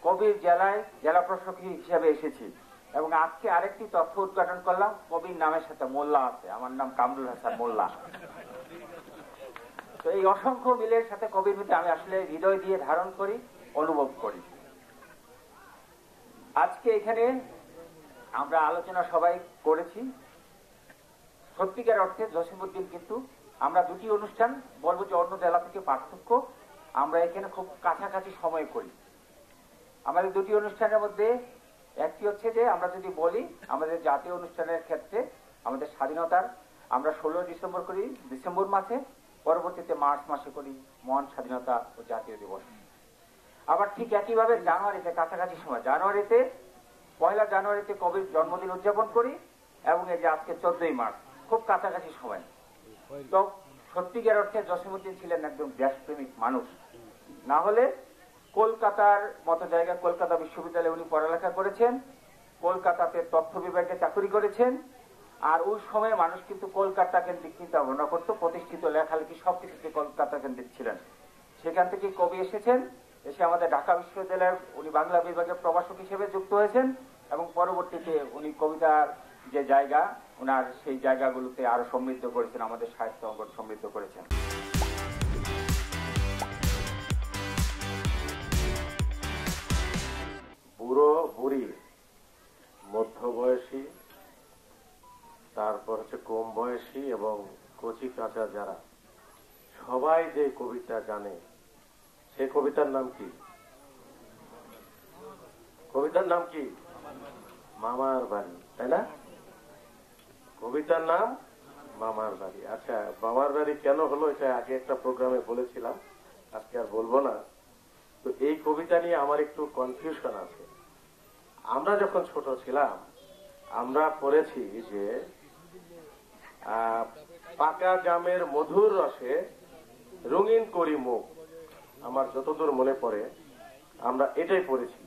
কবির জেলায় জেলা প্রশাসক হিসেবে এসেছি এবং আজকে আরেকটি তথ্য উদ্ঘাটন করলাম, কবির নামের সাথে মোল্লা আছে। আমার নাম কামরুল হাসান মোল্লা। তো এই অসংখ্য মিলের সাথে কবির মধ্যে আমি আসলে হৃদয় দিয়ে ধারণ করি, অনুভব করি। আজকে এখানে আমরা আলোচনা সবাই করেছি। সত্যিকার অর্থে জসিমউদ্দিন কিন্তু আমরা দুটি অনুষ্ঠান বলবো যে অন্য জেলা থেকে পার্থক্য, আমরা এখানে খুব কাছাকাছি সময় করি। আমাদের দুটি অনুষ্ঠানের মধ্যে একটি হচ্ছে যে আমরা যদি বলি আমাদের জাতীয় অনুষ্ঠানের ক্ষেত্রে আমাদের স্বাধীনতার আমরা 16 ডিসেম্বর করি ডিসেম্বর মাসে, পরবর্তীতে মার্চ মাসে করি মহান স্বাধীনতা ও জাতীয় দিবস। আবার ঠিক একইভাবে জানুয়ারিতে কাছাকাছি সময়, জানুয়ারিতে 1 জানুয়ারিতে কবির জন্মদিন উদযাপন করি এবং এই যে আজকে 14 মার্চ, খুব কাছাকাছি সময়। তো সত্যিকার অর্থে জসিমউদ্দিন ছিলেন একজন দেশপ্রেমিক মানুষ। না হলে কলকাতার মতো জায়গায় কলকাতা বিশ্ববিদ্যালয়ে উনি পড়ালেখা করেছেন, কলকাতাতে তথ্য বিভাগে চাকরি করেছেন। আর ওই সময় মানুষ কিন্তু কলকাতা কেন্দ্রিক চিন্তা ভাবনা করতো, প্রতিষ্ঠিত লেখালেখি সবকিছুতে কলকাতা কেন্দ্রিক ছিলেন। সেখান থেকে কবি এসেছেন, এসে আমাদের ঢাকা বিশ্ববিদ্যালয়ের উনি বাংলা বিভাগে প্রভাষক হিসেবে যুক্ত হয়েছেন এবং পরবর্তীতে উনি কবিতার যে জায়গা ওনার সেই জায়গাগুলোতে আরো সমৃদ্ধ করেছেন, আমাদের সাহিত্য অঙ্গন সমৃদ্ধ করেছেন। বুড়ো বুড়ি, মধ্যবয়সী, তারপর হচ্ছে কম বয়সী এবং কচি কাঁচা যারা সবাই যে কবিতা জানে, সে কবিতার নাম কি? কবিতার নাম কি? মামার বাড়ি, তাই না? কবিতার নাম মামার বাড়ি। আচ্ছা, মামার বাড়ি কেন হলো এটা আগে একটা প্রোগ্রামে বলেছিলাম, আজকে আর বলবো না। তো এই কবিতা নিয়ে আমার একটু কনফিউশন আছে। আমরা যখন ছোট ছিলাম আমরা পড়েছি যে পাকা জামের মধুর রসে রঙিন করি মুখ, আমার যতদূর মনে পড়ে আমরা এটাই পড়েছি।